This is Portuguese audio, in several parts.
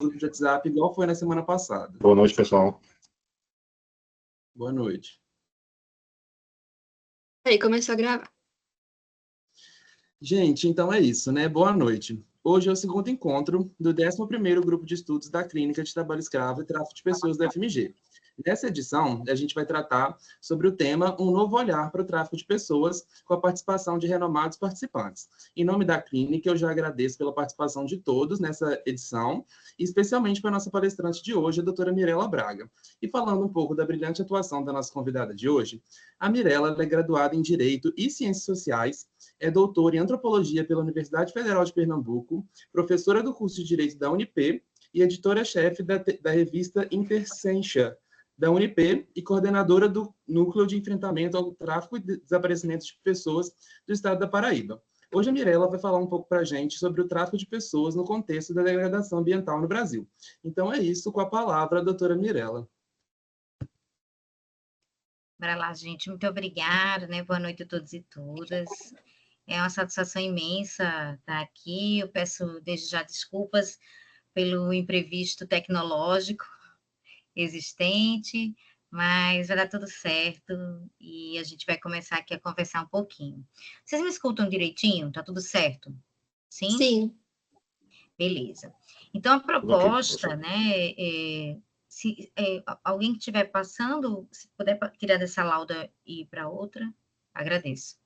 grupo de WhatsApp, igual foi na semana passada. Boa noite, pessoal. Boa noite. Aí, começou a gravar. Gente, então é isso, né? Boa noite. Hoje é o segundo encontro do 11º Grupo de Estudos da Clínica de Trabalho Escravo e Tráfico de Pessoas da FMG. Nessa edição, a gente vai tratar sobre o tema Um Novo Olhar para o Tráfico de Pessoas, com a participação de renomados participantes. Em nome da clínica, eu já agradeço pela participação de todos nessa edição, e especialmente para a nossa palestrante de hoje, a doutora Mirela Braga. E falando um pouco da brilhante atuação da nossa convidada de hoje, a Mirela é graduada em Direito e Ciências Sociais, é doutora em Antropologia pela Universidade Federal de Pernambuco, professora do curso de Direito da UNP e editora-chefe da revista Intersciência da UNP e coordenadora do Núcleo de Enfrentamento ao Tráfico e Desaparecimento de Pessoas do Estado da Paraíba. Hoje a Mirela vai falar um pouco para a gente sobre o tráfico de pessoas no contexto da degradação ambiental no Brasil. Então é isso, com a palavra a doutora Mirela. Bora lá, gente. Muito obrigada, né? Boa noite a todos e todas. É uma satisfação imensa estar aqui. Eu peço desde já desculpas pelo imprevisto tecnológico existente, mas vai dar tudo certo e a gente vai começar aqui a conversar um pouquinho. Vocês me escutam direitinho? Tá tudo certo? Sim? Sim. Beleza. Então, a proposta, né, se alguém que estiver passando, se puder tirar dessa lauda e ir para outra, agradeço.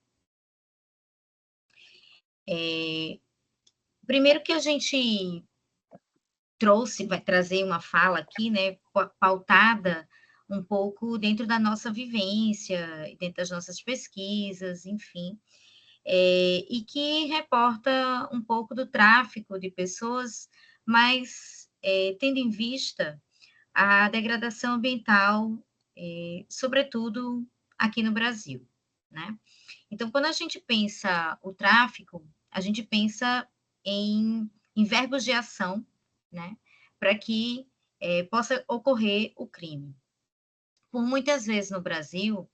Primeiro que a gente vai trazer uma fala aqui, né, pautada um pouco dentro da nossa vivência, dentro das nossas pesquisas, enfim, e que reporta um pouco do tráfico de pessoas, mas tendo em vista a degradação ambiental, sobretudo aqui no Brasil, né? Então, quando a gente pensa o tráfico, a gente pensa em verbos de ação, né, para que possa ocorrer o crime. Por muitas vezes no Brasil,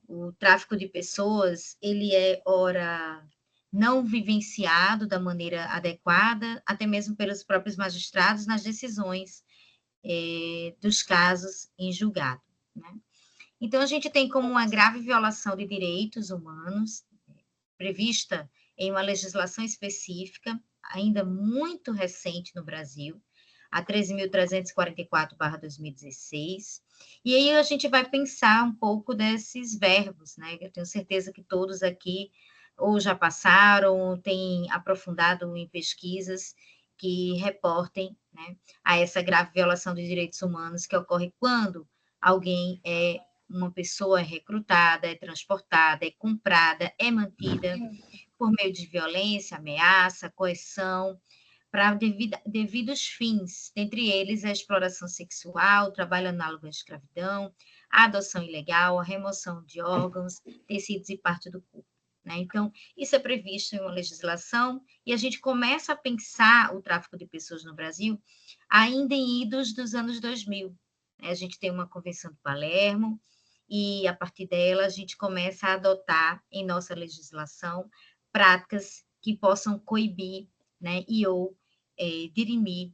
o tráfico de pessoas, ele é, ora, não vivenciado da maneira adequada, até mesmo pelos próprios magistrados nas decisões dos casos em julgado, né? Então, a gente tem como uma grave violação de direitos humanos, prevista em uma legislação específica, ainda muito recente no Brasil, a 13.344/2016, e aí a gente vai pensar um pouco desses verbos, né? Eu tenho certeza que todos aqui ou já passaram, ou têm aprofundado em pesquisas que reportem, né, a essa grave violação dos direitos humanos que ocorre quando alguém uma pessoa é recrutada, é transportada, é comprada, é mantida por meio de violência, ameaça, coerção, para devidos fins, dentre eles a exploração sexual, trabalho análogo à escravidão, a adoção ilegal, a remoção de órgãos, tecidos e parte do corpo, né? Então, isso é previsto em uma legislação e a gente começa a pensar o tráfico de pessoas no Brasil ainda em idos dos anos 2000. Né? A gente tem uma Convenção de Palermo, e, a partir dela, a gente começa a adotar em nossa legislação práticas que possam coibir, né, e ou dirimir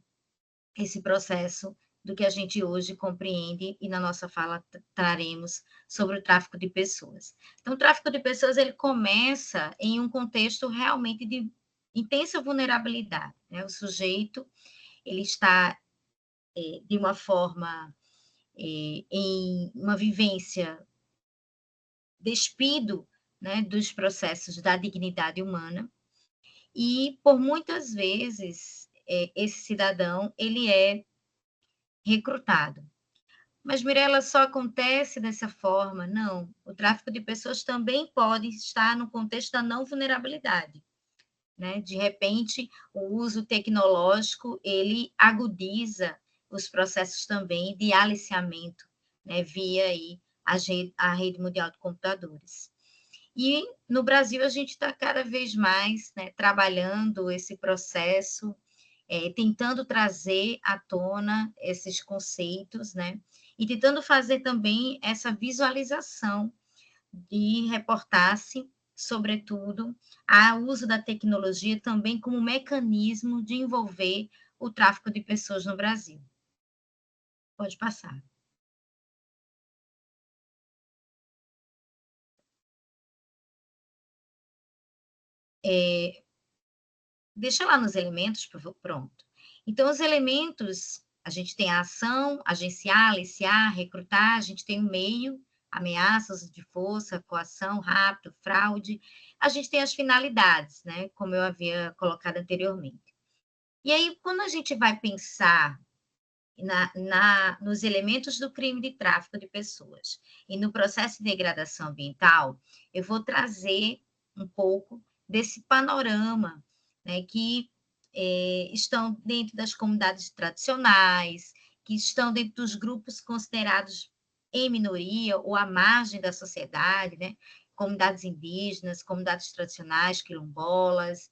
esse processo do que a gente hoje compreende e na nossa fala traremos sobre o tráfico de pessoas. Então, o tráfico de pessoas, ele começa em um contexto realmente de intensa vulnerabilidade, né? O sujeito, ele está de uma forma em uma vivência despido, né, dos processos da dignidade humana, e por muitas vezes esse cidadão ele é recrutado. Mas, Mirela, só acontece dessa forma? Não. O tráfico de pessoas também pode estar no contexto da não vulnerabilidade. Né? De repente, o uso tecnológico, ele agudiza os processos também de aliciamento, né? Via aí a rede mundial de computadores. E no Brasil a gente está cada vez mais, né, trabalhando esse processo, tentando trazer à tona esses conceitos, né, e tentando fazer também essa visualização de reportar-se, sobretudo, ao uso da tecnologia também como mecanismo de envolver o tráfico de pessoas no Brasil. Pode passar. Deixa lá nos elementos, pronto. Então, os elementos, a gente tem a ação, agenciar, aliciar, recrutar, a gente tem o meio, ameaças de força, coação, rapto, fraude. A gente tem as finalidades, né? Como eu havia colocado anteriormente. E aí, quando a gente vai pensar nos elementos do crime de tráfico de pessoas e no processo de degradação ambiental, eu vou trazer um pouco desse panorama, né, que estão dentro das comunidades tradicionais, que estão dentro dos grupos considerados em minoria ou à margem da sociedade, né, comunidades indígenas, comunidades tradicionais, quilombolas,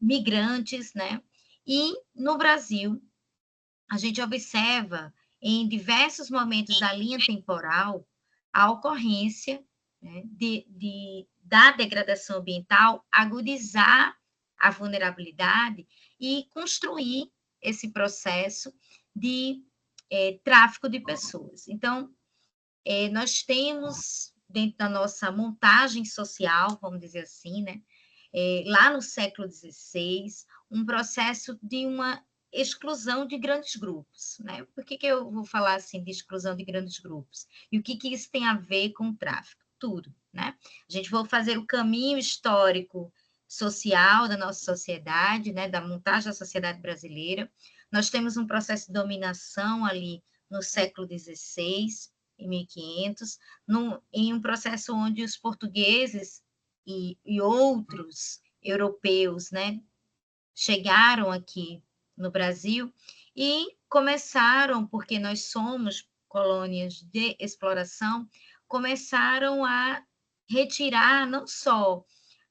migrantes, né, e no Brasil a gente observa em diversos momentos da linha temporal a ocorrência, né, da degradação ambiental agudizar a vulnerabilidade e construir esse processo de tráfico de pessoas. Então, nós temos, dentro da nossa montagem social, vamos dizer assim, né, lá no século XVI, um processo de uma exclusão de grandes grupos, né? Por que eu vou falar assim de exclusão de grandes grupos? E o que isso tem a ver com o tráfico? Tudo, né? A gente vai fazer o caminho histórico social da nossa sociedade, né? Da montagem da sociedade brasileira. Nós temos um processo de dominação ali no século XVI, em 1500, em um processo onde os portugueses e outros europeus, né, chegaram aqui no Brasil e começaram, porque nós somos colônias de exploração, começaram a retirar não só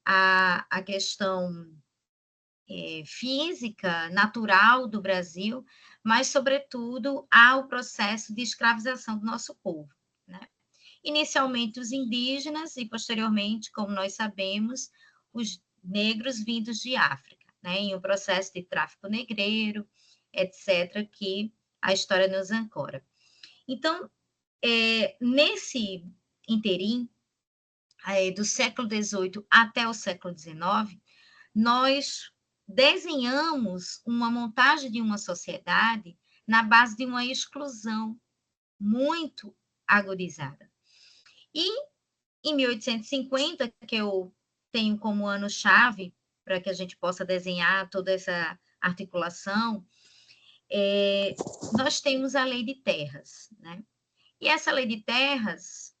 a questão física, natural do Brasil, mas, sobretudo, ao processo de escravização do nosso povo, né? Inicialmente os indígenas e, posteriormente, como nós sabemos, os negros vindos de África, né? Em um processo de tráfico negreiro, etc., que a história nos ancora. Então, nesse interim, do século XVIII até o século XIX, nós desenhamos uma montagem de uma sociedade na base de uma exclusão muito agudizada. E em 1850, que eu tenho como ano-chave para que a gente possa desenhar toda essa articulação, nós temos a Lei de Terras, né? E essa Lei de Terras,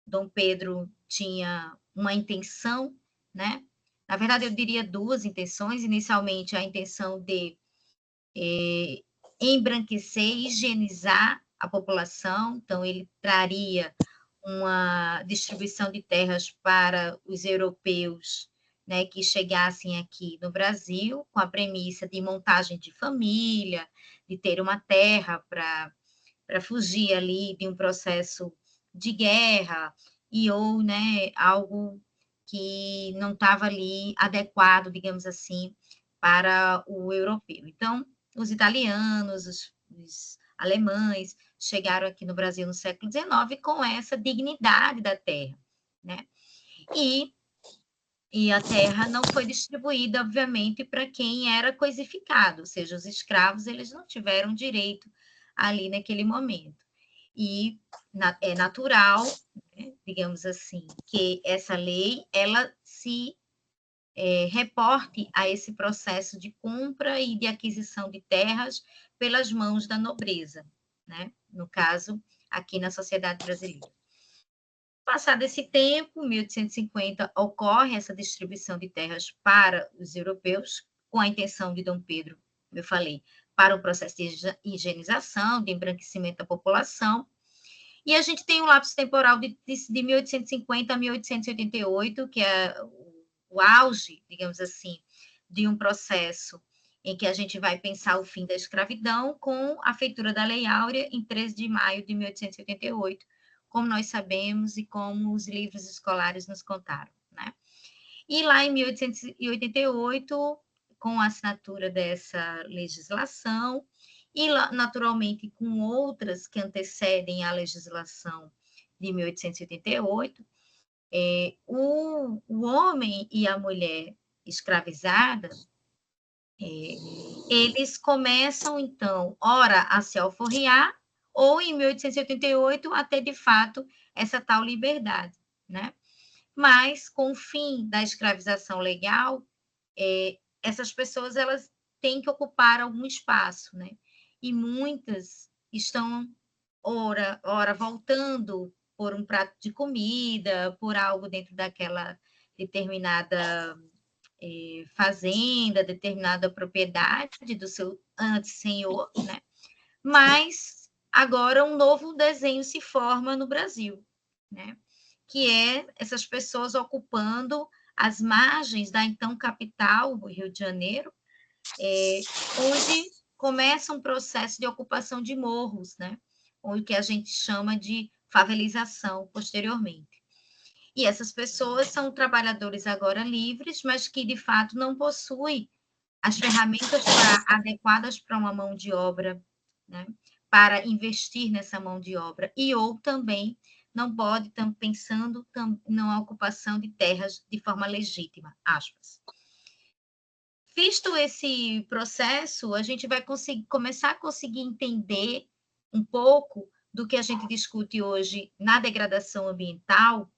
Dom Pedro tinha uma intenção, né? Na verdade, eu diria duas intenções. Inicialmente, a intenção de embranquecer, higienizar a população, então ele traria uma distribuição de terras para os europeus, né, que chegassem aqui no Brasil, com a premissa de montagem de família, de ter uma terra para fugir ali de um processo de guerra e ou, né, algo que não estava ali adequado, digamos assim, para o europeu. Então, os italianos, os alemães chegaram aqui no Brasil no século XIX com essa dignidade da terra, né? E a terra não foi distribuída, obviamente, para quem era coisificado, ou seja, os escravos eles não tiveram direito ali naquele momento. E é natural, né, digamos assim, que essa lei ela se reporte a esse processo de compra e de aquisição de terras pelas mãos da nobreza, né? No caso, aqui na sociedade brasileira. Passado esse tempo, 1850, ocorre essa distribuição de terras para os europeus, com a intenção de Dom Pedro, como eu falei, para o processo de higienização, de embranquecimento da população. E a gente tem um lapso temporal de 1850 a 1888, que é o auge, digamos assim, de um processo em que a gente vai pensar o fim da escravidão com a feitura da Lei Áurea em 13 de maio de 1888, como nós sabemos e como os livros escolares nos contaram, né? E lá em 1888 com a assinatura dessa legislação, e, naturalmente, com outras que antecedem a legislação de 1888, o homem e a mulher escravizada, eles começam, então, ora a se alforriar, ou em 1888 a ter, de fato, essa tal liberdade, né? Mas, com o fim da escravização legal, essas pessoas elas têm que ocupar algum espaço, né? E muitas estão, ora voltando por um prato de comida, por algo dentro daquela determinada fazenda, determinada propriedade do seu antes-senhor, né? Mas agora um novo desenho se forma no Brasil, né? Que é essas pessoas ocupando as margens da então capital, o Rio de Janeiro, onde começa um processo de ocupação de morros, né? O que a gente chama de favelização posteriormente. E essas pessoas são trabalhadores agora livres, mas que, de fato, não possuem as ferramentas adequadas para uma mão de obra, né? Para investir nessa mão de obra. Ou também não pode estar pensando na ocupação de terras de forma legítima, aspas. Visto esse processo, a gente vai começar a conseguir entender um pouco do que a gente discute hoje na degradação ambiental,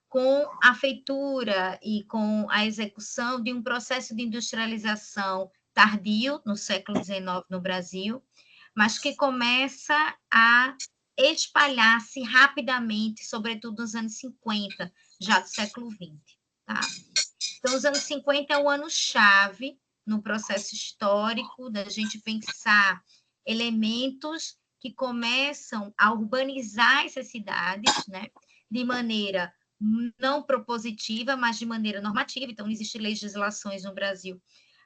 com a feitura e com a execução de um processo de industrialização tardio, no século XIX no Brasil, mas que começa a espalhar-se rapidamente, sobretudo nos anos 50, já do século XX. Tá? Então, os anos 50 é o ano-chave no processo histórico da gente pensar elementos que começam a urbanizar essas cidades, né, de maneira não propositiva, mas de maneira normativa. Então, existem legislações no Brasil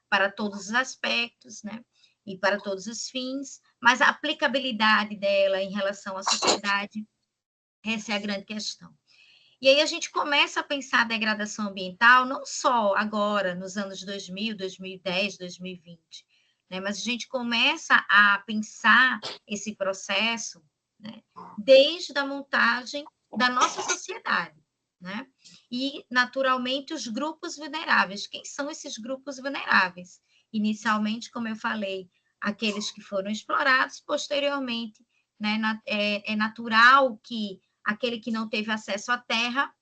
para todos os aspectos, né, e para todos os fins, mas a aplicabilidade dela em relação à sociedade, essa é a grande questão. E aí a gente começa a pensar a degradação ambiental não só agora, nos anos 2000, 2010, 2020, né? Mas a gente começa a pensar esse processo, né, desde a montagem da nossa sociedade, né? E, naturalmente, os grupos vulneráveis. Quem são esses grupos vulneráveis? Inicialmente, como eu falei, aqueles que foram explorados, posteriormente, né, é natural que aquele que não teve acesso à terra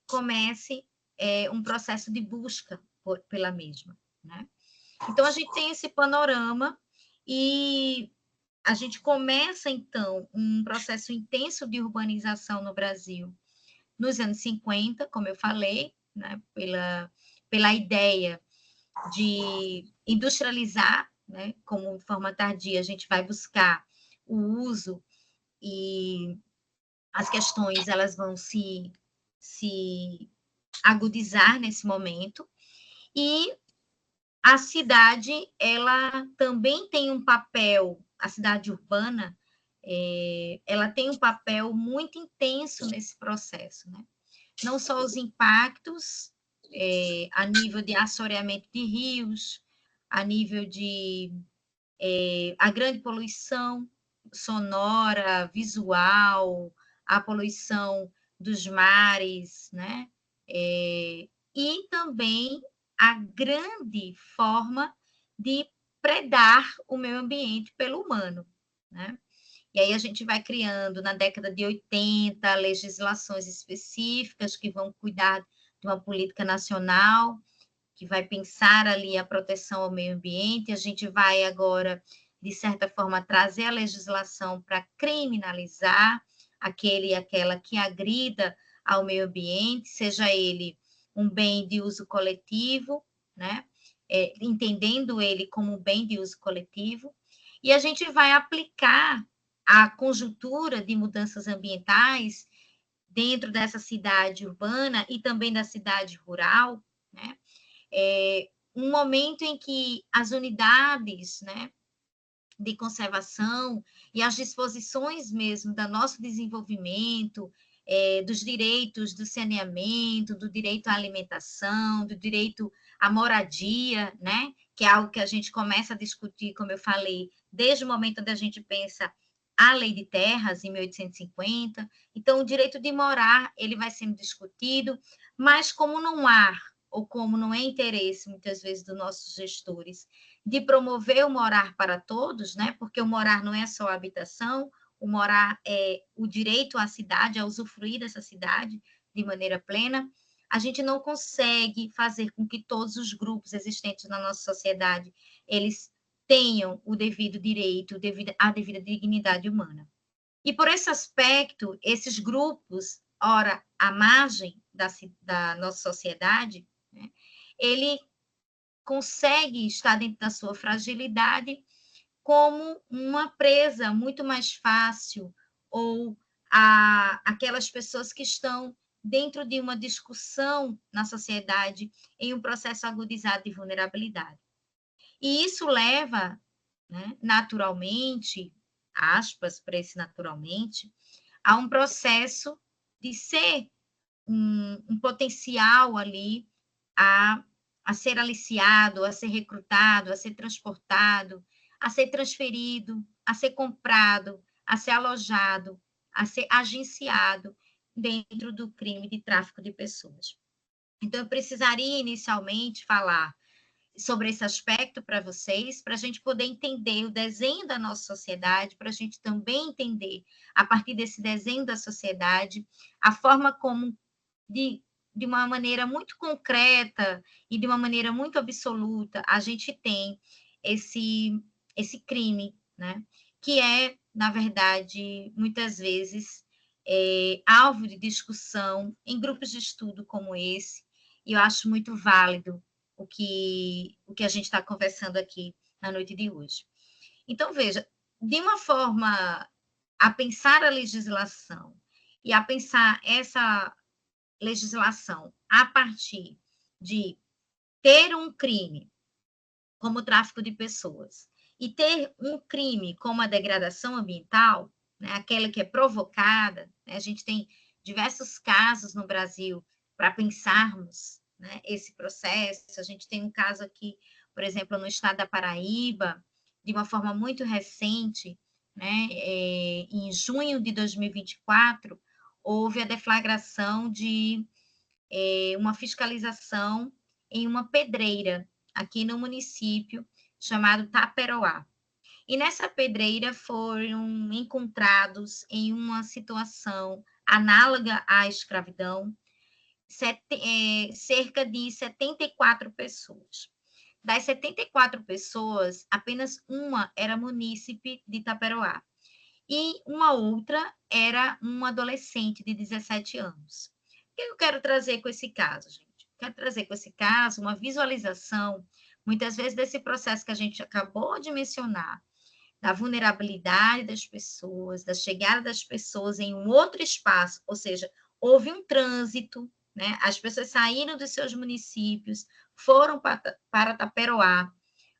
comece um processo de busca pela mesma, né? Então, a gente tem esse panorama e a gente começa, então, um processo intenso de urbanização no Brasil nos anos 50, como eu falei, né, pela ideia de industrializar, né, como de forma tardia, a gente vai buscar o uso e as questões elas vão se agudizar nesse momento, e a cidade ela também tem um papel, a cidade urbana, ela tem um papel muito intenso nesse processo, né? Não só os impactos a nível de assoreamento de rios, a nível de a grande poluição sonora, visual, a poluição dos mares, né? E também a grande forma de predar o meio ambiente pelo humano, né? E aí a gente vai criando, na década de 80, legislações específicas que vão cuidar de uma política nacional, que vai pensar ali a proteção ao meio ambiente. A gente vai agora, de certa forma, trazer a legislação para criminalizar aquele e aquela que agrida ao meio ambiente, seja ele um bem de uso coletivo, né? Entendendo ele como um bem de uso coletivo, e a gente vai aplicar a conjuntura de mudanças ambientais dentro dessa cidade urbana e também da cidade rural, né? Um momento em que as unidades, né, de conservação e as disposições mesmo do nosso desenvolvimento, dos direitos do saneamento, do direito à alimentação, do direito a moradia, né? Que é algo que a gente começa a discutir, como eu falei, desde o momento onde a gente pensa a lei de terras, em 1850. Então, o direito de morar, ele vai sendo discutido, mas como não há, ou como não é interesse, muitas vezes, dos nossos gestores, de promover o morar para todos, né? Porque o morar não é só a habitação, o morar é o direito à cidade, a usufruir dessa cidade de maneira plena, a gente não consegue fazer com que todos os grupos existentes na nossa sociedade, eles tenham o devido direito, a devida dignidade humana. E por esse aspecto, esses grupos, ora, à margem da nossa sociedade, né, ele consegue estar dentro da sua fragilidade como uma presa muito mais fácil, ou aquelas pessoas que estão dentro de uma discussão na sociedade em um processo agudizado de vulnerabilidade. E isso leva, né, naturalmente, aspas para esse naturalmente, a um processo de ser um potencial ali a, a ser aliciado, a ser recrutado, a ser transportado, a ser transferido, a ser comprado, a ser alojado, a ser agenciado dentro do crime de tráfico de pessoas. Então, eu precisaria inicialmente falar sobre esse aspecto para vocês, para a gente poder entender o desenho da nossa sociedade, para a gente também entender, a partir desse desenho da sociedade, a forma como, de uma maneira muito concreta e de uma maneira muito absoluta, a gente tem esse crime, né? Que é, na verdade, muitas vezes, alvo de discussão em grupos de estudo como esse, e eu acho muito válido o que a gente está conversando aqui na noite de hoje. Então, veja, de uma forma a pensar a legislação e a pensar essa legislação a partir de ter um crime como o tráfico de pessoas e ter um crime como a degradação ambiental, né, aquela que é provocada, né, a gente tem diversos casos no Brasil para pensarmos, né, esse processo. A gente tem um caso aqui, por exemplo, no estado da Paraíba, de uma forma muito recente, né, em junho de 2024, houve a deflagração de uma fiscalização em uma pedreira aqui no município chamado Taperoá. E nessa pedreira foram encontrados em uma situação análoga à escravidão cerca de 74 pessoas. Das 74 pessoas, apenas uma era munícipe de Taperoá e uma outra era um adolescente de 17 anos. O que eu quero trazer com esse caso, gente? Quero trazer com esse caso uma visualização, muitas vezes, desse processo que a gente acabou de mencionar, da vulnerabilidade das pessoas, da chegada das pessoas em um outro espaço, ou seja, houve um trânsito, né? As pessoas saíram dos seus municípios, foram para Taperoá,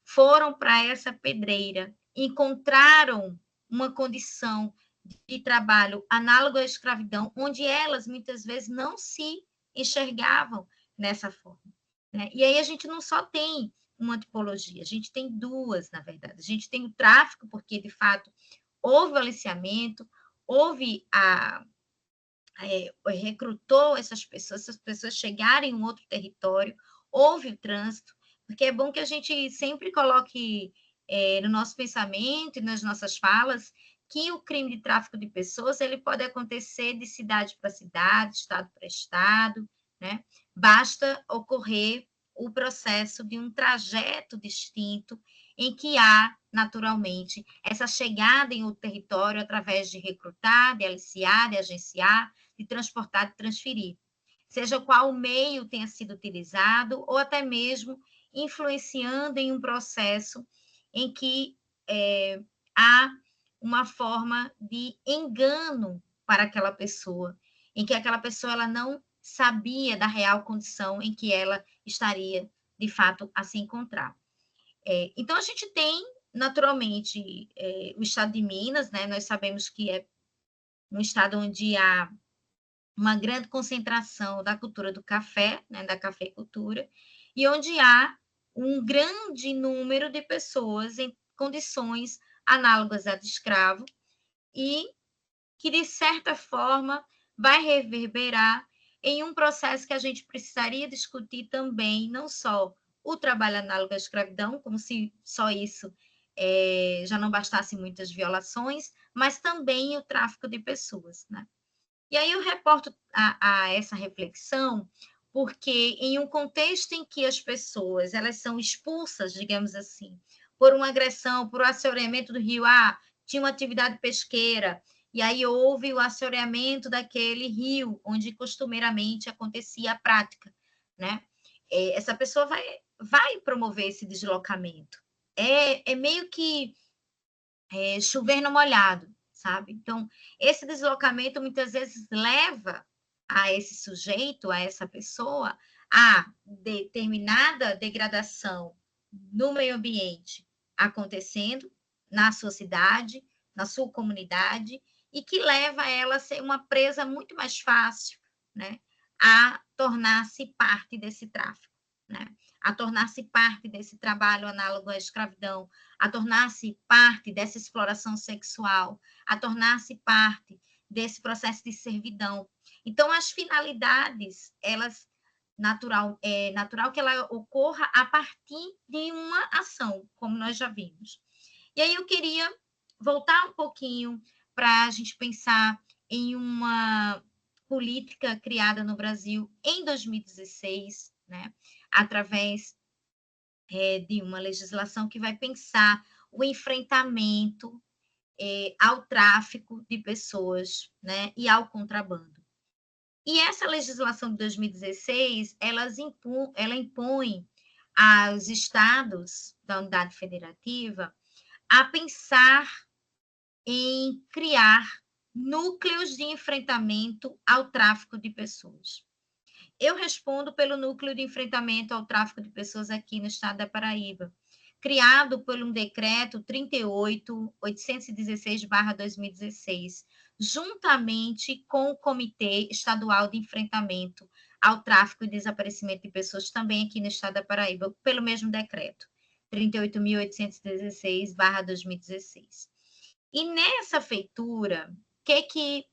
foram para essa pedreira, encontraram uma condição de trabalho análogo à escravidão, onde elas muitas vezes não se enxergavam nessa forma, né? E aí a gente não só tem uma tipologia, a gente tem duas, na verdade. A gente tem o tráfico, porque de fato houve o aliciamento, houve recrutou essas pessoas chegarem em um outro território, houve o trânsito, porque é bom que a gente sempre coloque no nosso pensamento e nas nossas falas que o crime de tráfico de pessoas ele pode acontecer de cidade para cidade, estado para estado, né? Basta ocorrer o processo de um trajeto distinto em que há, naturalmente, essa chegada em outro território através de recrutar, de aliciar, de agenciar, de transportar, de transferir. Seja qual meio tenha sido utilizado, ou até mesmo influenciando em um processo em que há uma forma de engano para aquela pessoa, em que aquela pessoa ela não sabia da real condição em que ela estaria, de fato, a se encontrar. Então, a gente tem, naturalmente, o estado de Minas, né? Nós sabemos que é um estado onde há uma grande concentração da cultura do café, né? Da cafeicultura, e onde há um grande número de pessoas em condições análogas à de escravo e que, de certa forma, vai reverberar em um processo que a gente precisaria discutir também, não só o trabalho análogo à escravidão, como se só isso já não bastasse muitas violações, mas também o tráfico de pessoas, né? E aí eu reporto a essa reflexão porque em um contexto em que as pessoas elas são expulsas, digamos assim, por uma agressão, por um assoreamento do rio, tinha uma atividade pesqueira, e aí houve o assoreamento daquele rio, onde costumeiramente acontecia a prática, né? Essa pessoa vai promover esse deslocamento. É meio que chover no molhado, sabe? Então, esse deslocamento muitas vezes leva a esse sujeito, a essa pessoa, a determinada degradação no meio ambiente acontecendo na sua cidade, na sua comunidade, e que leva ela a ser uma presa muito mais fácil, né? A tornar-se parte desse tráfico, né? A tornar-se parte desse trabalho análogo à escravidão, a tornar-se parte dessa exploração sexual, a tornar-se parte desse processo de servidão. Então, as finalidades, elas é natural que ela ocorra a partir de uma ação, como nós já vimos. E aí eu queria voltar um pouquinho para a gente pensar em uma política criada no Brasil em 2016, né, através de uma legislação que vai pensar o enfrentamento ao tráfico de pessoas, né, e ao contrabando. E essa legislação de 2016, ela impõe aos estados da unidade federativa a pensar em criar núcleos de enfrentamento ao tráfico de pessoas. Eu respondo pelo núcleo de enfrentamento ao tráfico de pessoas aqui no estado da Paraíba, criado por um decreto 38.816/2016, juntamente com o Comitê Estadual de Enfrentamento ao Tráfico e Desaparecimento de Pessoas, também aqui no estado da Paraíba, pelo mesmo decreto, 38.816/2016. E nessa feitura, o que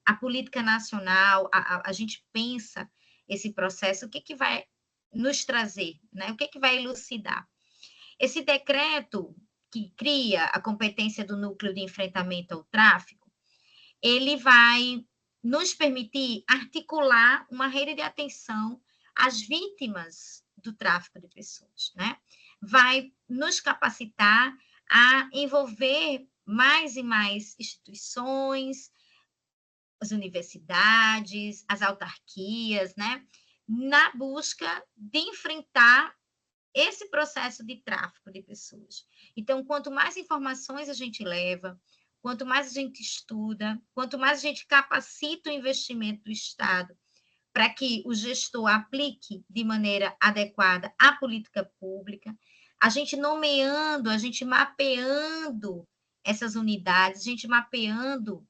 a política nacional, a gente pensa esse processo, o que vai nos trazer, né? O que vai elucidar? Esse decreto que cria a competência do núcleo de enfrentamento ao tráfico, ele vai nos permitir articular uma rede de atenção às vítimas do tráfico de pessoas, né? Vai nos capacitar a envolver mais e mais instituições, as universidades, as autarquias, né, na busca de enfrentar esse processo de tráfico de pessoas. Então, quanto mais informações a gente leva, quanto mais a gente estuda, quanto mais a gente capacita o investimento do Estado para que o gestor aplique de maneira adequada a política pública, a gente nomeando, a gente mapeando essas unidades, a gente mapeando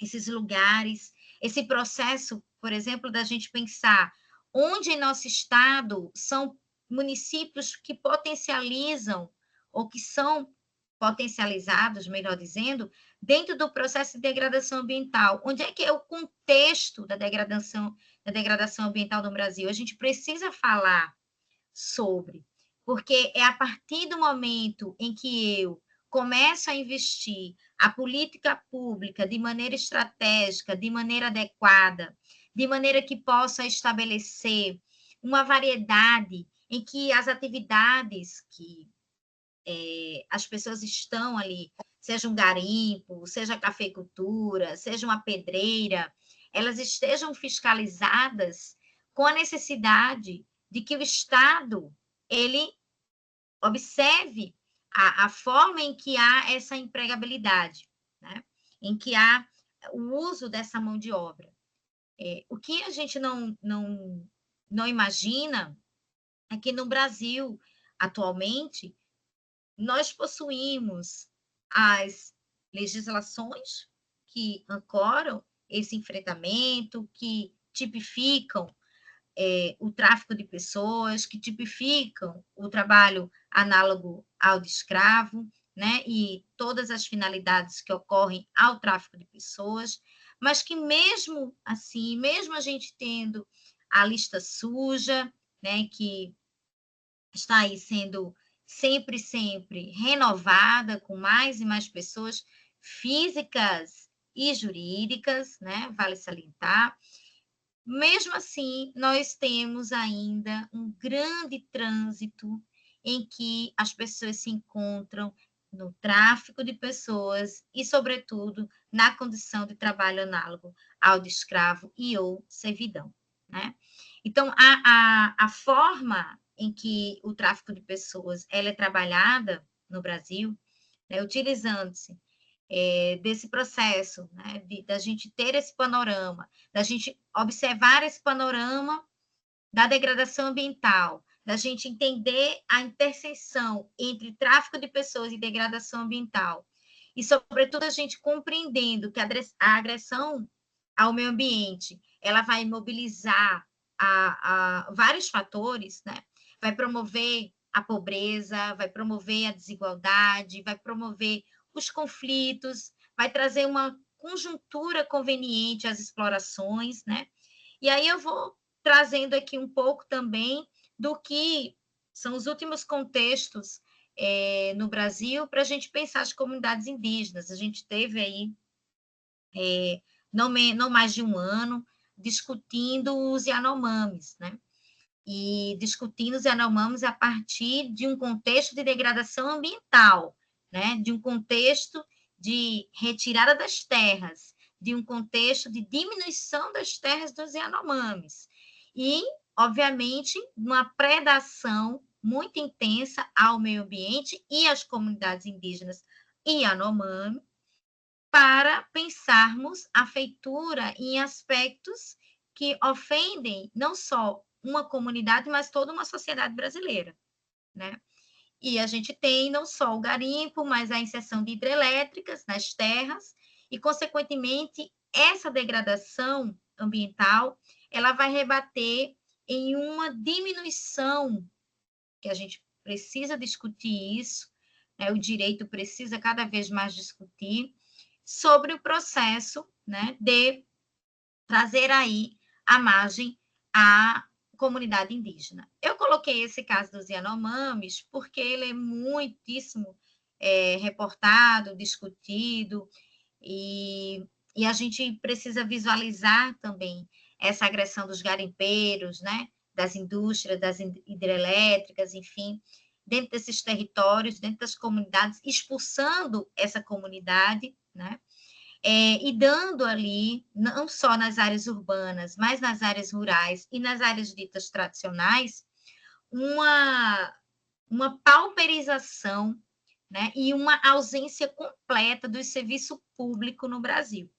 esses lugares, esse processo, por exemplo, da gente pensar onde em nosso estado são municípios que potencializam ou que são potencializados, melhor dizendo, dentro do processo de degradação ambiental. Onde é que é o contexto da degradação ambiental no Brasil? A gente precisa falar sobre, porque é a partir do momento em que eu começo a investir a política pública de maneira estratégica, de maneira adequada, de maneira que possa estabelecer uma variedade em que as atividades que as pessoas estão ali, seja um garimpo, seja cafeicultura, seja uma pedreira, elas estejam fiscalizadas com a necessidade de que o Estado ele observe a forma em que há essa empregabilidade, né? Em que há o uso dessa mão de obra. O que a gente não imagina é que no Brasil, atualmente, nós possuímos as legislações que ancoram esse enfrentamento, que tipificam o tráfico de pessoas, que tipificam o trabalho análogo ao de escravo, né, e todas as finalidades que ocorrem ao tráfico de pessoas, mas que mesmo assim, mesmo a gente tendo a lista suja, né, que está aí sendo sempre renovada com mais e mais pessoas físicas e jurídicas, né, vale salientar. Mesmo assim, nós temos ainda um grande trânsito em que as pessoas se encontram no tráfico de pessoas e, sobretudo, na condição de trabalho análogo ao de escravo e ou servidão, né? Então, a forma em que o tráfico de pessoas ela é trabalhada no Brasil, né, utilizando-se desse processo, né, da gente ter esse panorama, da gente observar esse panorama da degradação ambiental, da gente entender a interseção entre tráfico de pessoas e degradação ambiental, e, sobretudo, a gente compreendendo que a agressão ao meio ambiente ela vai mobilizar vários fatores, né? Vai promover a pobreza, vai promover a desigualdade, vai promover os conflitos, vai trazer uma conjuntura conveniente às explorações, né? E aí eu vou trazendo aqui um pouco também do que são os últimos contextos no Brasil para a gente pensar as comunidades indígenas. A gente teve aí não mais de um ano discutindo os Yanomamis, né? E discutindo os Yanomamis a partir de um contexto de degradação ambiental, né? De um contexto de retirada das terras, de um contexto de diminuição das terras dos Yanomamis. E, obviamente, uma predação muito intensa ao meio ambiente e às comunidades indígenas Yanomami, para pensarmos a feitura em aspectos que ofendem não só uma comunidade, mas toda uma sociedade brasileira, né? E a gente tem não só o garimpo, mas a inserção de hidrelétricas nas terras e, consequentemente, essa degradação ambiental, ela vai rebater em uma diminuição, que a gente precisa discutir isso, né? O direito precisa cada vez mais discutir, sobre o processo, né, de trazer aí a margem à comunidade indígena. Eu coloquei esse caso dos Yanomamis porque ele é muitíssimo reportado, discutido, e a gente precisa visualizar também essa agressão dos garimpeiros, né, das indústrias, das hidrelétricas, enfim, dentro desses territórios, dentro das comunidades, expulsando essa comunidade, né, e dando ali, não só nas áreas urbanas, mas nas áreas rurais e nas áreas ditas tradicionais, uma pauperização, né, e uma ausência completa do serviço público no Brasil.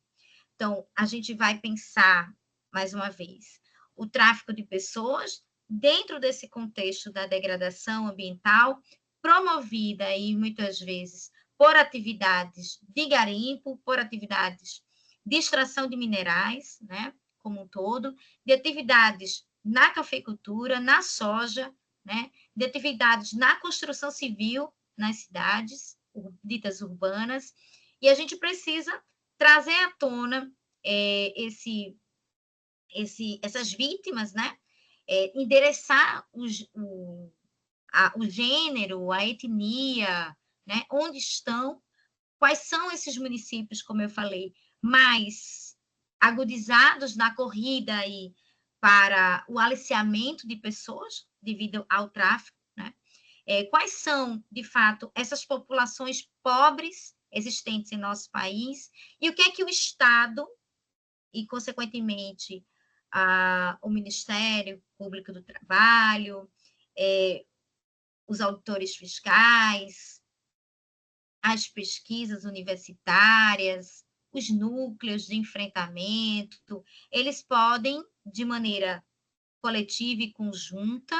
Então, a gente vai pensar, mais uma vez, o tráfico de pessoas dentro desse contexto da degradação ambiental, promovida aí, muitas vezes, por atividades de garimpo, por atividades de extração de minerais, né, como um todo, de atividades na cafeicultura, na soja, né, de atividades na construção civil nas cidades ditas urbanas, e a gente precisa trazer à tona essas vítimas, né, endereçar o gênero, a etnia, né, onde estão, quais são esses municípios, como eu falei, mais agudizados na corrida aí para o aliciamento de pessoas devido ao tráfico, né? Quais são, de fato, essas populações pobres existentes em nosso país e o que é que o Estado e, consequentemente, o Ministério Público do Trabalho, os auditores fiscais, as pesquisas universitárias, os núcleos de enfrentamento, eles podem, de maneira coletiva e conjunta,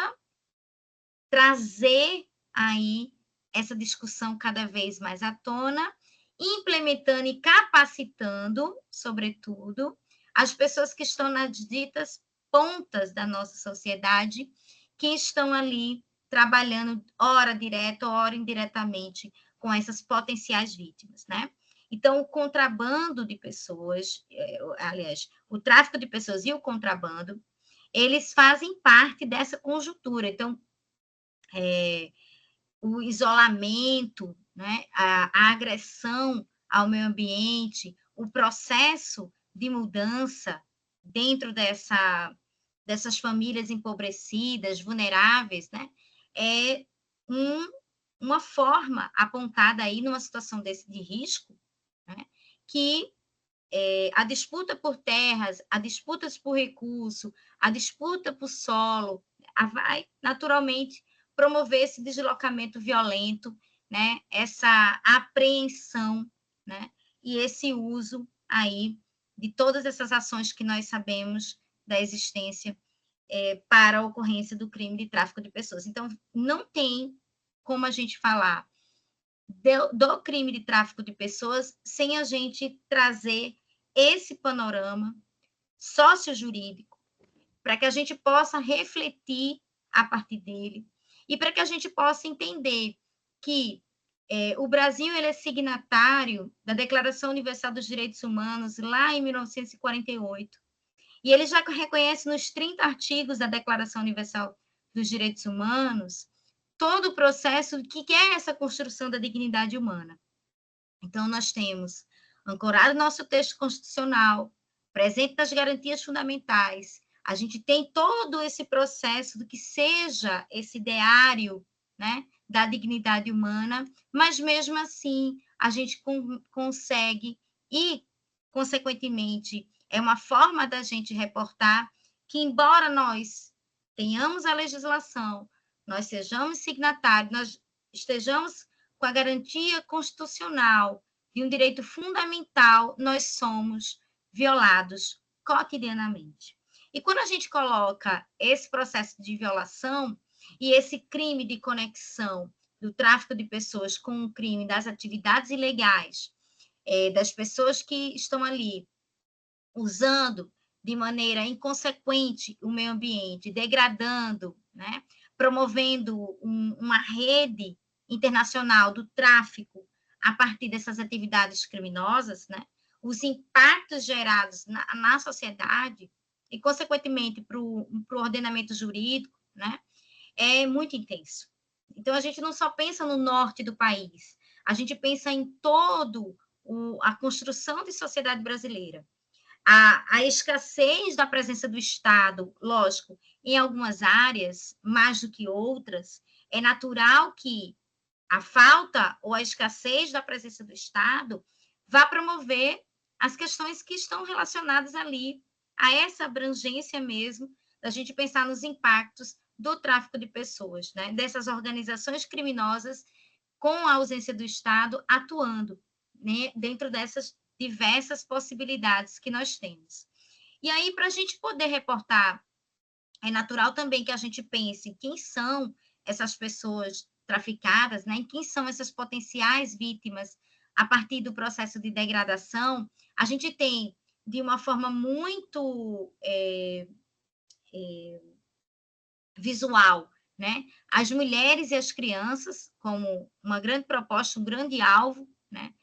trazer aí essa discussão cada vez mais à tona, implementando e capacitando, sobretudo, as pessoas que estão nas ditas pontas da nossa sociedade que estão ali trabalhando, ora direto, ora indiretamente, com essas potenciais vítimas, né? Então, o contrabando de pessoas, aliás, o tráfico de pessoas e o contrabando, eles fazem parte dessa conjuntura. Então, o isolamento, né, a agressão ao meio ambiente, o processo de mudança dentro dessas famílias empobrecidas, vulneráveis, né, é uma forma apontada aí numa situação desse de risco, né, que a disputa por terras, a disputa por recurso, a disputa por solo, vai naturalmente promover esse deslocamento violento, né? Essa apreensão, né? E esse uso aí de todas essas ações que nós sabemos da existência para a ocorrência do crime de tráfico de pessoas. Então, não tem como a gente falar do crime de tráfico de pessoas sem a gente trazer esse panorama sociojurídico, para que a gente possa refletir a partir dele e para que a gente possa entender que o Brasil ele é signatário da Declaração Universal dos Direitos Humanos lá em 1948, e ele já reconhece nos 30 artigos da Declaração Universal dos Direitos Humanos todo o processo que é essa construção da dignidade humana. Então, nós temos ancorado nosso texto constitucional, presente nas garantias fundamentais, a gente tem todo esse processo do que seja esse ideário, né, da dignidade humana, mas mesmo assim a gente consegue e, consequentemente, é uma forma da gente reportar que, embora nós tenhamos a legislação, nós sejamos signatários, nós estejamos com a garantia constitucional de um direito fundamental, nós somos violados cotidianamente. E quando a gente coloca esse processo de violação e esse crime de conexão do tráfico de pessoas com o crime das atividades ilegais, das pessoas que estão ali usando de maneira inconsequente o meio ambiente, degradando, né, promovendo uma rede internacional do tráfico a partir dessas atividades criminosas, né, os impactos gerados na sociedade e, consequentemente, para o ordenamento jurídico, né, é muito intenso. Então, a gente não só pensa no norte do país, a gente pensa em todo a construção de sociedade brasileira. A escassez da presença do Estado, lógico, em algumas áreas, mais do que outras, é natural que a falta ou a escassez da presença do Estado vá promover as questões que estão relacionadas ali a essa abrangência mesmo, da gente pensar nos impactos do tráfico de pessoas, né? Dessas organizações criminosas com a ausência do Estado atuando, né? Dentro dessas diversas possibilidades que nós temos. E aí, para a gente poder reportar, é natural também que a gente pense quem são essas pessoas traficadas, né? Quem são essas potenciais vítimas a partir do processo de degradação. A gente tem, de uma forma muito visual, né? As mulheres e as crianças como uma grande proposta, um grande alvo, né?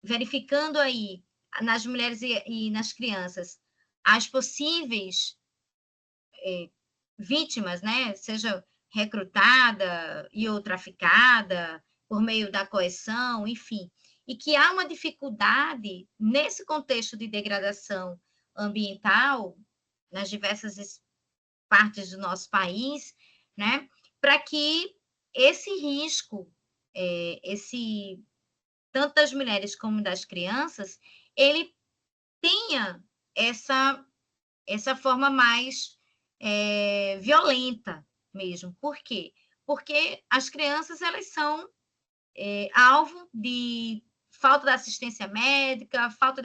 Verificando aí nas mulheres e nas crianças as possíveis vítimas, né? Seja recrutada e ou traficada por meio da coerção, enfim, e que há uma dificuldade nesse contexto de degradação ambiental nas diversas partes do nosso país, né? Para que esse risco, tanto das mulheres como das crianças, ele tenha essa forma mais violenta mesmo. Por quê? Porque as crianças elas são alvo de falta de assistência médica, falta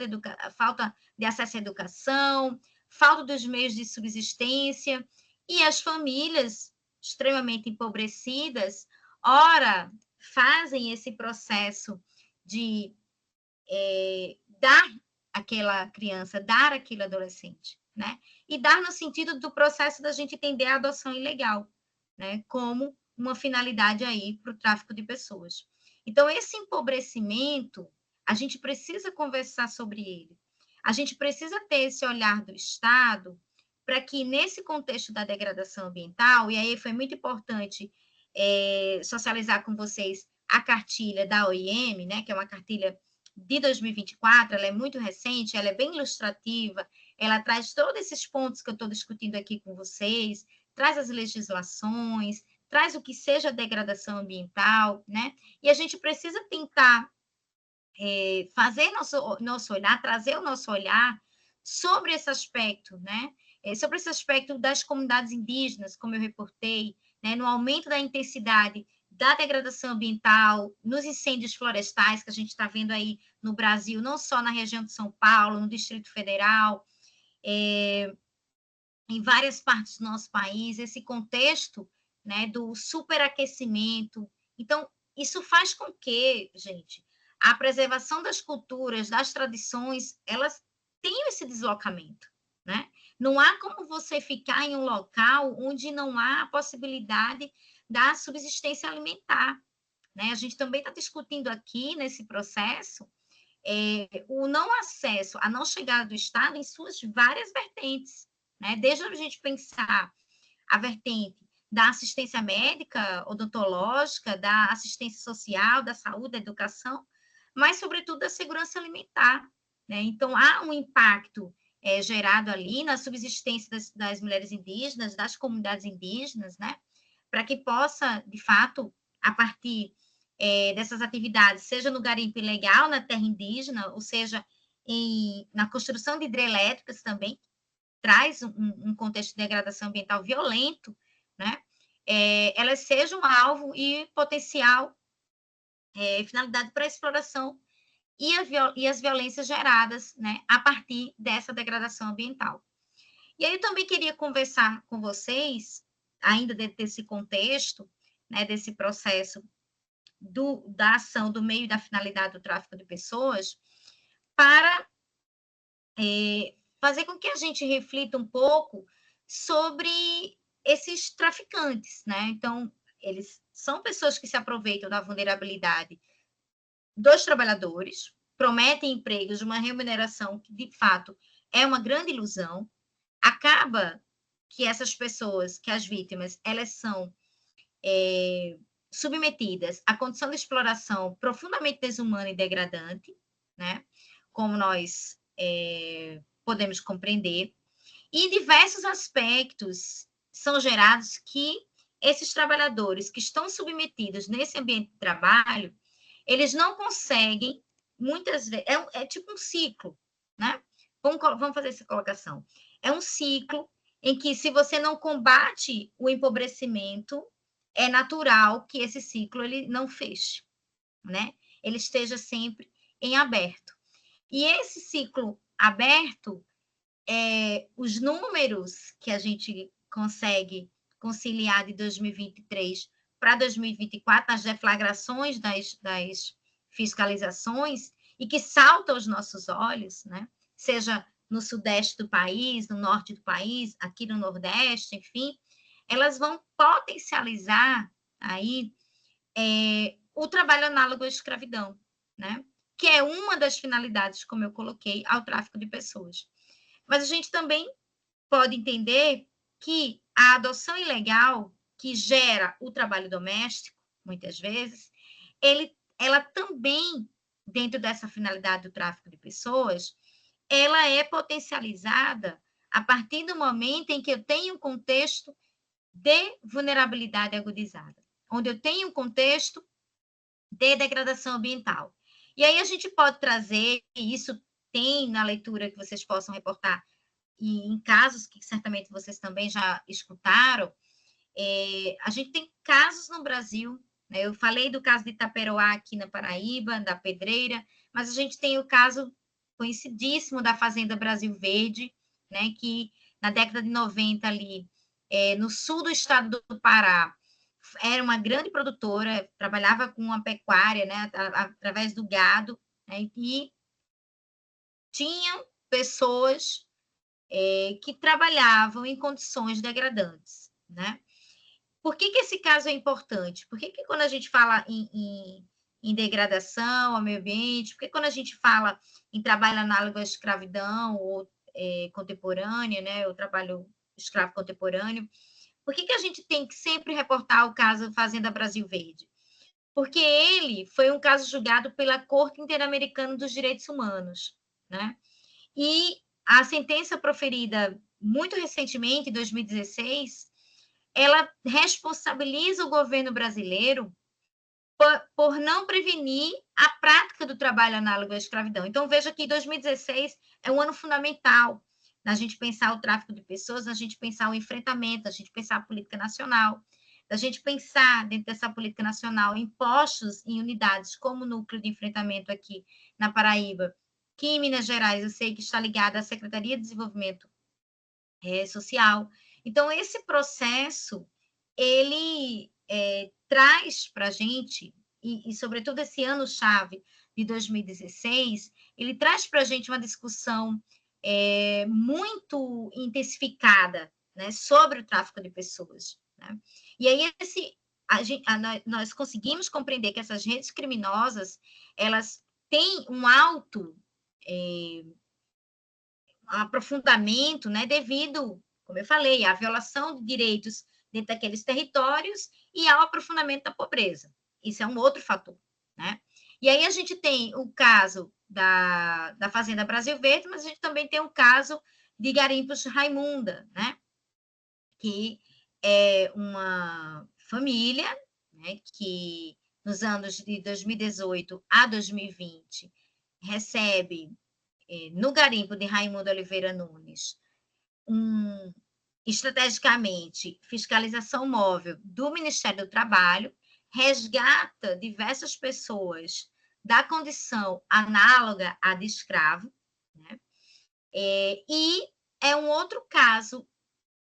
de acesso à educação, falta dos meios de subsistência, e as famílias extremamente empobrecidas, ora, fazem esse processo de dar àquela criança, dar àquele adolescente né? E dar no sentido do processo da gente entender a adoção ilegal, né? Como uma finalidade aí para o tráfico de pessoas. Então, esse empobrecimento, a gente precisa conversar sobre ele. A gente precisa ter esse olhar do Estado para que, nesse contexto da degradação ambiental, e aí foi muito importante socializar com vocês a cartilha da OIM, né, que é uma cartilha de 2024, ela é muito recente, ela é bem ilustrativa, ela traz todos esses pontos que eu estou discutindo aqui com vocês, traz as legislações, traz o que seja degradação ambiental, né? E a gente precisa tentar fazer nosso olhar, trazer o nosso olhar sobre esse aspecto, né? Sobre esse aspecto das comunidades indígenas, como eu reportei, né? No aumento da intensidade da degradação ambiental, nos incêndios florestais que a gente está vendo aí no Brasil, não só na região de São Paulo, no Distrito Federal, em várias partes do nosso país, esse contexto, né, do superaquecimento. Então, isso faz com que, gente, a preservação das culturas, das tradições, elas tenham esse deslocamento, né? Não há como você ficar em um local onde não há a possibilidade da subsistência alimentar, né? A gente também está discutindo aqui, nesse processo, o não acesso, a não chegada do Estado em suas várias vertentes, né? Desde a gente pensar a vertente da assistência médica, odontológica, da assistência social, da saúde, da educação, mas, sobretudo, da segurança alimentar, né? Então, há um impacto gerado ali na subsistência das mulheres indígenas, das comunidades indígenas, né? Para que possa, de fato, a partir dessas atividades, seja no garimpo ilegal, na terra indígena, ou seja, na construção de hidrelétricas também, traz um contexto de degradação ambiental violento, né? Elas sejam alvo e potencial finalidade para a exploração e as violências geradas, né, a partir dessa degradação ambiental. E aí eu também queria conversar com vocês, ainda dentro desse contexto, né, desse processo da ação do meio e da finalidade do tráfico de pessoas, para fazer com que a gente reflita um pouco sobre esses traficantes, né? Então, eles são pessoas que se aproveitam da vulnerabilidade dos trabalhadores, prometem empregos de uma remuneração que, de fato, é uma grande ilusão. Acaba que essas pessoas, que as vítimas, elas são submetidas à condição de exploração profundamente desumana e degradante, né? Como nós podemos compreender. E diversos aspectos são gerados que esses trabalhadores que estão submetidos nesse ambiente de trabalho, eles não conseguem, muitas vezes, tipo um ciclo, né? Vamos fazer essa colocação. É um ciclo em que, se você não combate o empobrecimento, é natural que esse ciclo ele não feche, né? Ele esteja sempre em aberto. E esse ciclo aberto, os números que a gente consegue conciliar de 2023 para 2024, as deflagrações das fiscalizações, e que saltam aos nossos olhos, né? Seja no sudeste do país, no norte do país, aqui no nordeste, enfim, elas vão potencializar aí o trabalho análogo à escravidão, né? Que é uma das finalidades, como eu coloquei, ao tráfico de pessoas. Mas a gente também pode entender que a adoção ilegal, que gera o trabalho doméstico, muitas vezes, ela também, dentro dessa finalidade do tráfico de pessoas, ela é potencializada a partir do momento em que eu tenho um contexto de vulnerabilidade agudizada, onde eu tenho um contexto de degradação ambiental. E aí a gente pode trazer, e isso tem na leitura que vocês possam reportar, e em casos que certamente vocês também já escutaram, a gente tem casos no Brasil, né? Eu falei do caso de Itaperoá aqui na Paraíba, da Pedreira, mas a gente tem o caso conhecidíssimo da Fazenda Brasil Verde, né? Que na década de 90 ali, no sul do estado do Pará, era uma grande produtora, trabalhava com a pecuária, né? Através do gado, né? E tinham pessoas que trabalhavam em condições degradantes, né? Por que esse caso é importante? Por que quando a gente fala em degradação ao meio ambiente, por que quando a gente fala em trabalho análogo à escravidão ou contemporânea, né, o trabalho escravo contemporâneo, por que a gente tem que sempre reportar o caso Fazenda Brasil Verde? Porque ele foi um caso julgado pela Corte Interamericana dos Direitos Humanos, né? E a sentença proferida muito recentemente, em 2016, ela responsabiliza o governo brasileiro por não prevenir a prática do trabalho análogo à escravidão. Então, veja que 2016 é um ano fundamental na gente pensar o tráfico de pessoas, na gente pensar o enfrentamento, na gente pensar a política nacional, da gente pensar dentro dessa política nacional em postos, em unidades como o núcleo de enfrentamento aqui na Paraíba, que em Minas Gerais eu sei que está ligada à Secretaria de Desenvolvimento Social. Então, esse processo, ele traz para a gente, e sobretudo esse ano-chave de 2016, ele traz para a gente uma discussão muito intensificada, né, sobre o tráfico de pessoas. Né? E aí, nós conseguimos compreender que essas redes criminosas, elas têm um alto aprofundamento, né, devido, como eu falei, à violação de direitos dentro daqueles territórios e ao aprofundamento da pobreza. Isso é um outro fator, né? E aí a gente tem o caso da Fazenda Brasil Verde, mas a gente também tem o caso de Garimpos Raimunda, né? Que é uma família, né, que nos anos de 2018 a 2020 recebe no garimpo de Raimundo Oliveira Nunes, estrategicamente, fiscalização móvel do Ministério do Trabalho, resgata diversas pessoas da condição análoga à de escravo, né? E é um outro caso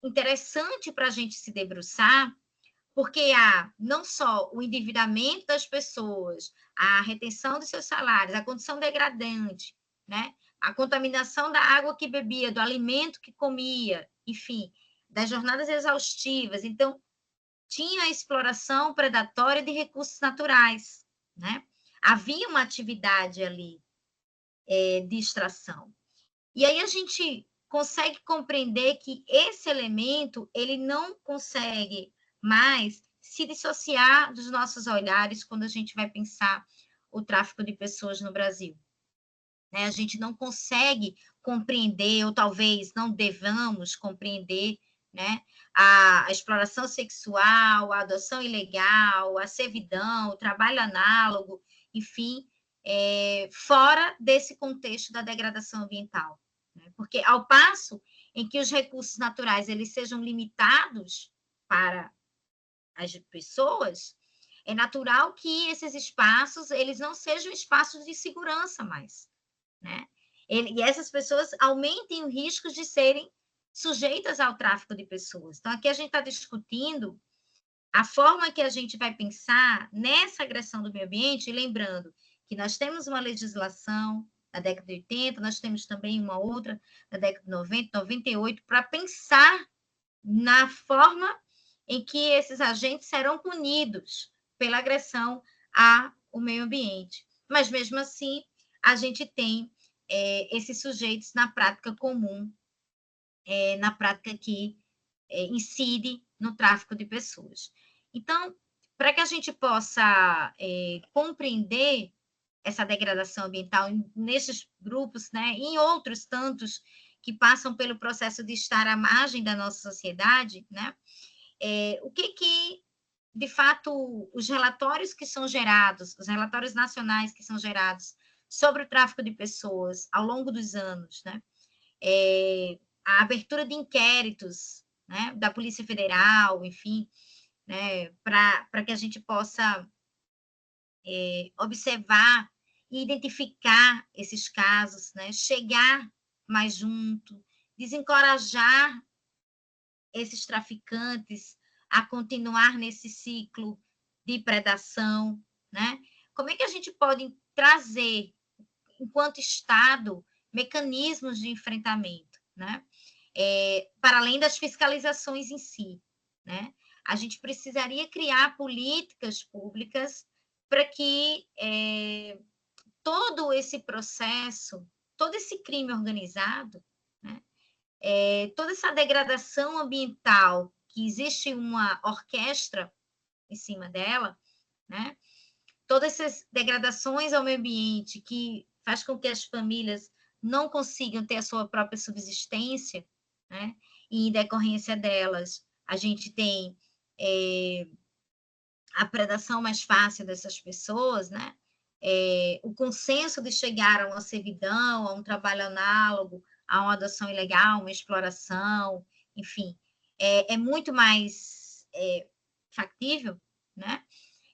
interessante para a gente se debruçar, porque há não só o endividamento das pessoas, a retenção dos seus salários, a condição degradante, né? A contaminação da água que bebia, do alimento que comia, enfim, das jornadas exaustivas. Então, tinha a exploração predatória de recursos naturais, né? Havia uma atividade ali de extração. E aí a gente consegue compreender que esse elemento ele não consegue mais se dissociar dos nossos olhares quando a gente vai pensar o tráfico de pessoas no Brasil. Né? A gente não consegue compreender, ou talvez não devamos compreender, né? A exploração sexual, a adoção ilegal, a servidão, o trabalho análogo, enfim, fora desse contexto da degradação ambiental. Né? Porque, ao passo em que os recursos naturais eles sejam limitados para as pessoas, é natural que esses espaços eles não sejam espaços de segurança mais. Né? E essas pessoas aumentem o risco de serem sujeitas ao tráfico de pessoas. Então, aqui a gente está discutindo a forma que a gente vai pensar nessa agressão do meio ambiente, e lembrando que nós temos uma legislação da década de 80, nós temos também uma outra da década de 90, 98, para pensar na forma em que esses agentes serão punidos pela agressão ao meio ambiente. Mas, mesmo assim, a gente tem esses sujeitos na prática comum, na prática que incide no tráfico de pessoas. Então, para que a gente possa compreender essa degradação ambiental nesses grupos, né, em outros tantos que passam pelo processo de estar à margem da nossa sociedade, né, o que, de fato, os relatórios que são gerados, os relatórios nacionais que são gerados sobre o tráfico de pessoas ao longo dos anos, né, a abertura de inquéritos, né, da Polícia Federal, enfim, né, para que a gente possa observar e identificar esses casos, né, chegar mais junto, desencorajar esses traficantes a continuar nesse ciclo de predação, né? Como é que a gente pode trazer, enquanto Estado, mecanismos de enfrentamento, né? para além das fiscalizações em si, né? A gente precisaria criar políticas públicas para que todo esse processo, todo esse crime organizado, né? Toda essa degradação ambiental, que existe uma orquestra em cima dela, né? Todas essas degradações ao meio ambiente que faz com que as famílias não consigam ter a sua própria subsistência, né? E em decorrência delas, a gente tem a predação mais fácil dessas pessoas, né? O consenso de chegar a uma servidão, a um trabalho análogo, a uma adoção ilegal, uma exploração, enfim, é muito mais factível, né?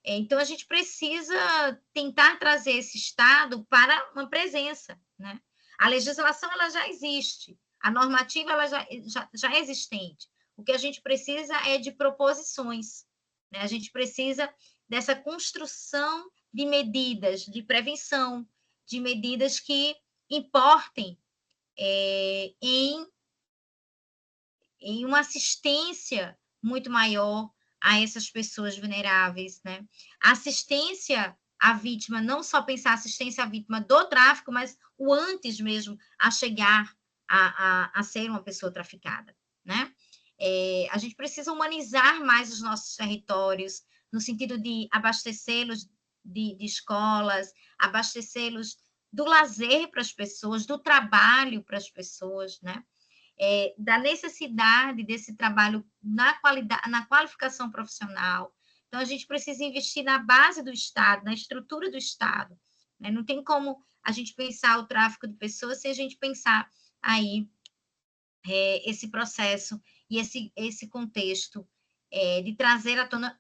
Então, a gente precisa tentar trazer esse Estado para uma presença, né? A legislação ela já existe, a normativa ela já é existente. O que a gente precisa é de proposições, né? A gente precisa dessa construção de medidas de prevenção, de medidas que importem em uma assistência muito maior a essas pessoas vulneráveis, né? Assistência à vítima, não só pensar assistência à vítima do tráfico, mas o antes mesmo a chegar a ser uma pessoa traficada, né? A gente precisa humanizar mais os nossos territórios, no sentido de abastecê-los de escolas, abastecê-los do lazer para as pessoas, do trabalho para as pessoas, né? Da necessidade desse trabalho na qualificação profissional. Então, a gente precisa investir na base do Estado, na estrutura do Estado, né? Não tem como a gente pensar o tráfico de pessoas sem a gente pensar aí esse processo e esse contexto de trazer à tona.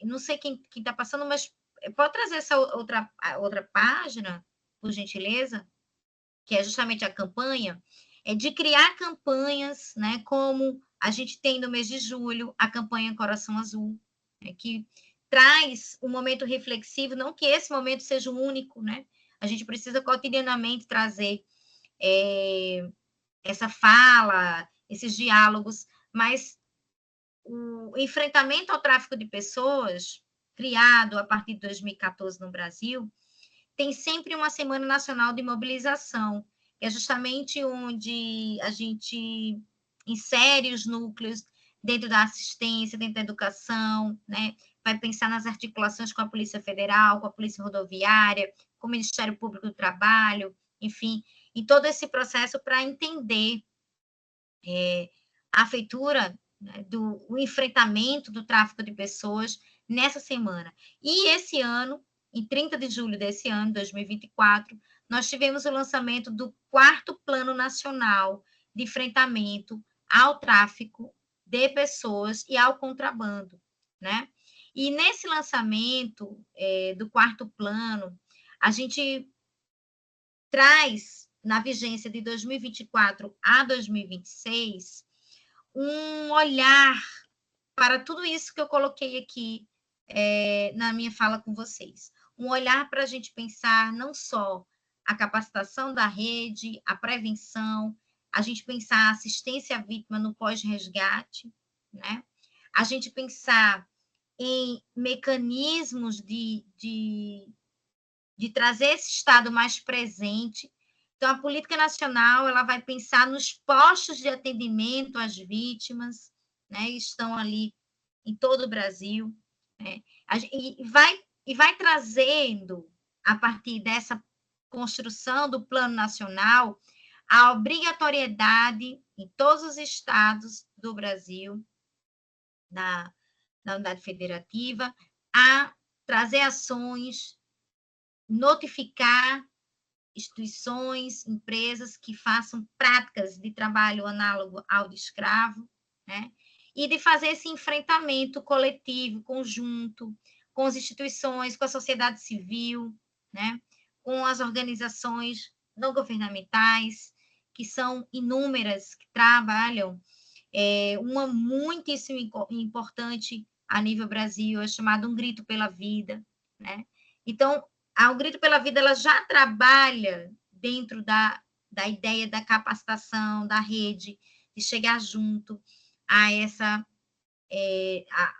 Não sei quem está passando, mas pode trazer essa outra página, por gentileza, que é justamente a campanha, de criar campanhas, né, como a gente tem no mês de julho, a campanha Coração Azul, né, que traz um momento reflexivo, não que esse momento seja o único, né? A gente precisa cotidianamente trazer essa fala, esses diálogos, mas o enfrentamento ao tráfico de pessoas, criado a partir de 2014 no Brasil, tem sempre uma Semana Nacional de Mobilização, que é justamente onde a gente insere os núcleos dentro da assistência, dentro da educação, né? Vai pensar nas articulações com a Polícia Federal, com a Polícia Rodoviária, com o Ministério Público do Trabalho, enfim, em todo esse processo para entender a feitura, né, do enfrentamento do tráfico de pessoas nessa semana. E esse ano, em 30 de julho desse ano, 2024, nós tivemos o lançamento do 4º Plano Nacional de Enfrentamento ao Tráfico de Pessoas e ao Contrabando, né? E nesse lançamento do 4º Plano, a gente traz, na vigência de 2024 a 2026, um olhar para tudo isso que eu coloquei aqui na minha fala com vocês. Um olhar para a gente pensar não só a capacitação da rede, a prevenção, a gente pensar a assistência à vítima no pós-resgate, né? A gente pensar em mecanismos de trazer esse Estado mais presente. Então, a política nacional ela vai pensar nos postos de atendimento às vítimas, né? Estão ali em todo o Brasil, né? E vai trazendo, a partir dessa construção do Plano Nacional, a obrigatoriedade em todos os estados do Brasil, da unidade federativa, a trazer ações, notificar instituições, empresas que façam práticas de trabalho análogo ao de escravo, né? E de fazer esse enfrentamento coletivo, conjunto, com as instituições, com a sociedade civil, né? Com as organizações não governamentais, que são inúmeras, que trabalham. Uma muitíssimo importante a nível Brasil é chamada Um Grito pela Vida, né? Então, a Um Grito pela Vida ela já trabalha dentro da ideia da capacitação, da rede, e chegar junto a essa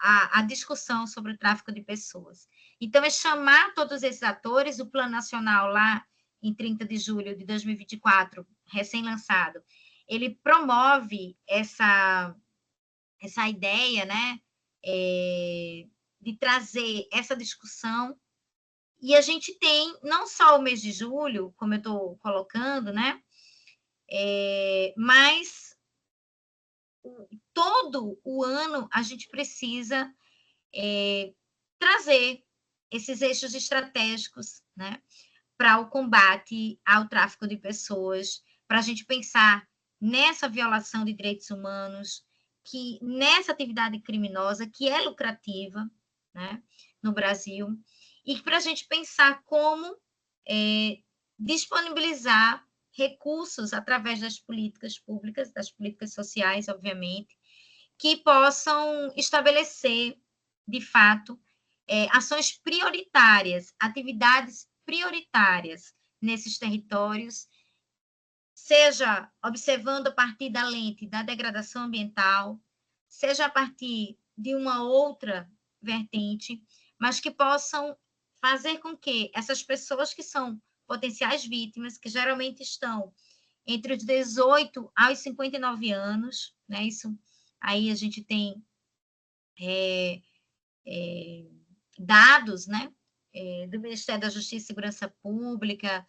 a discussão sobre o tráfico de pessoas. Então, é chamar todos esses atores, o Plano Nacional lá em 30 de julho de 2024, recém-lançado, ele promove essa ideia, né, de trazer essa discussão, e a gente tem não só o mês de julho, como eu estou colocando, né, mas todo o ano a gente precisa trazer esses eixos estratégicos, né, para o combate ao tráfico de pessoas, para a gente pensar nessa violação de direitos humanos, que nessa atividade criminosa que é lucrativa, né, no Brasil, e para a gente pensar como disponibilizar recursos através das políticas públicas, das políticas sociais, obviamente, que possam estabelecer, de fato, ações prioritárias, atividades prioritárias nesses territórios, seja observando a partir da lente da degradação ambiental, seja a partir de uma outra vertente, mas que possam fazer com que essas pessoas que são potenciais vítimas, que geralmente estão entre os 18 aos 59 anos, né? Isso aí a gente tem dados, né? Do Ministério da Justiça e Segurança Pública,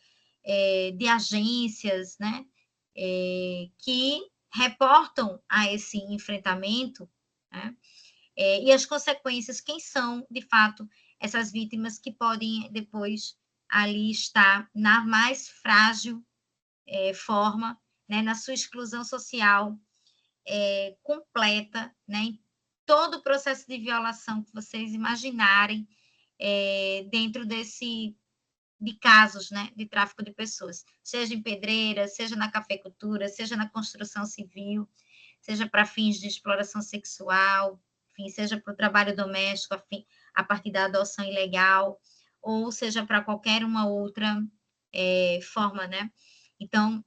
de agências, né? Que reportam a esse enfrentamento, né? E as consequências, quem são, de fato, essas vítimas que podem depois ali estar na mais frágil forma, né? Na sua exclusão social completa, né? Em todo o processo de violação que vocês imaginarem dentro de casos, né, de tráfico de pessoas, seja em pedreira, seja na cafeicultura, seja na construção civil, seja para fins de exploração sexual, enfim, seja para o trabalho doméstico, a partir da adoção ilegal, ou seja para qualquer uma outra forma, né? Então,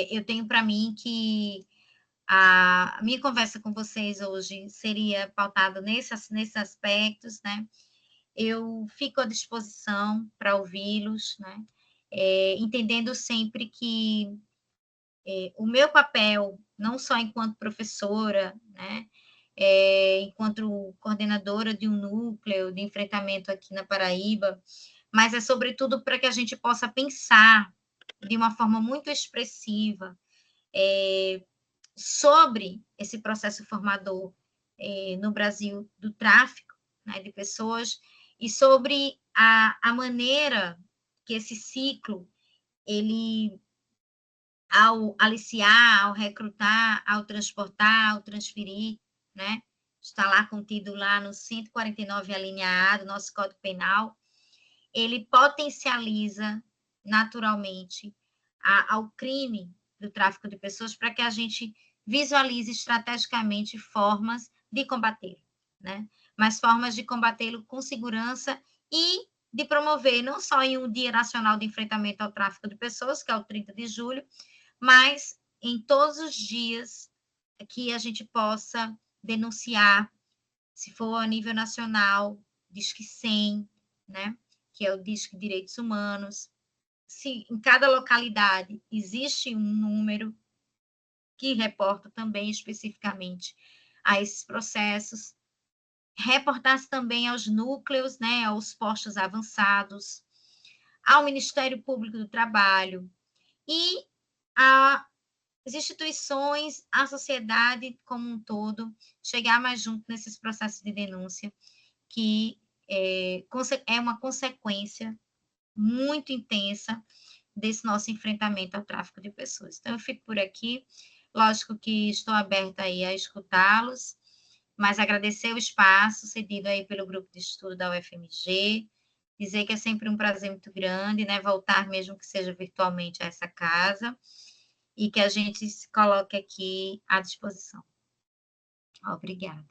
eu tenho para mim que a minha conversa com vocês hoje seria pautada nesses aspectos, né? Eu fico à disposição para ouvi-los, né? Entendendo sempre que o meu papel, não só enquanto professora, né? Enquanto coordenadora de um núcleo de enfrentamento aqui na Paraíba, mas é sobretudo para que a gente possa pensar de uma forma muito expressiva sobre esse processo formador no Brasil do tráfico, né, de pessoas, e sobre a maneira que esse ciclo, ele, ao aliciar, ao recrutar, ao transportar, ao transferir, né, está lá contido lá no 149 A do nosso Código Penal, ele potencializa naturalmente ao crime do tráfico de pessoas para que a gente visualize estrategicamente formas de combatê-lo, né? Mas formas de combatê-lo com segurança e de promover, não só em um Dia Nacional de Enfrentamento ao Tráfico de Pessoas, que é o 30 de julho, mas em todos os dias que a gente possa denunciar, se for a nível nacional, Disque 100, né? Que é o Disque Direitos Humanos. Se em cada localidade existe um número que reporta também especificamente a esses processos, reportar-se também aos núcleos, né, aos postos avançados, ao Ministério Público do Trabalho e às instituições, à sociedade como um todo, chegar mais junto nesses processos de denúncia, que é uma consequência muito intensa desse nosso enfrentamento ao tráfico de pessoas. Então, eu fico por aqui. Lógico que estou aberta aí a escutá-los, mas agradecer o espaço cedido aí pelo grupo de estudo da UFMG, dizer que é sempre um prazer muito grande, né, voltar mesmo que seja virtualmente a essa casa, e que a gente se coloque aqui à disposição. Obrigada.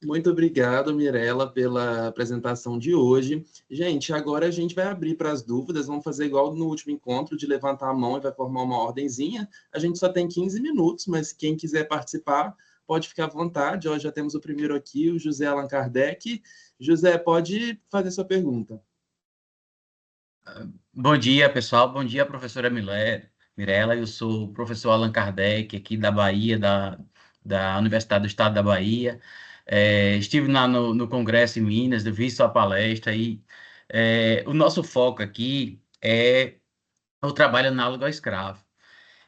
Muito obrigado, Mirela, pela apresentação de hoje. Gente, agora a gente vai abrir para as dúvidas, vamos fazer igual no último encontro, de levantar a mão e vai formar uma ordenzinha. A gente só tem 15 minutos, mas quem quiser participar, pode ficar à vontade. Ó, já temos o primeiro aqui, o José Allan Kardec. José, pode fazer sua pergunta. Bom dia, pessoal. Bom dia, professora Mirela. Eu sou o professor Allan Kardec, aqui da Bahia, da Universidade do Estado da Bahia. Estive lá no Congresso em Minas, vi sua palestra e o nosso foco aqui é o trabalho análogo ao escravo.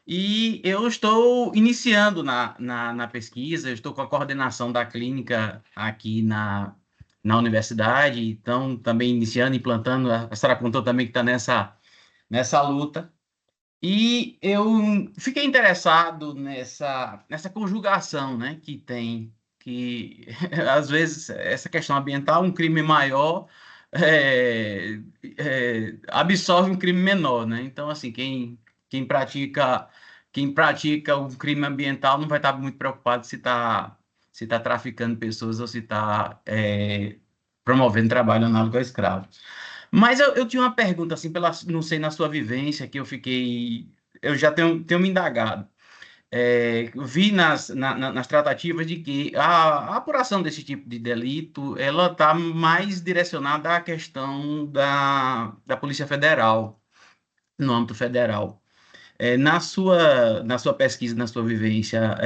E eu estou iniciando na pesquisa, eu estou com a coordenação da clínica aqui na universidade, então também iniciando, implantando, a senhora contou também que está nessa luta. E eu fiquei interessado nessa conjugação, né, que tem, que às vezes essa questão ambiental, um crime maior absorve um crime menor, né? Então, assim, quem pratica, quem pratica um crime ambiental não vai estar muito preocupado se tá traficando pessoas ou se está promovendo trabalho análogo ao escravo. Mas eu tinha uma pergunta, assim, não sei, na sua vivência, que eu já tenho me indagado. Vi nas tratativas de que a apuração desse tipo de delito, ela está mais direcionada à questão da Polícia Federal, no âmbito federal. Na sua pesquisa, na sua vivência,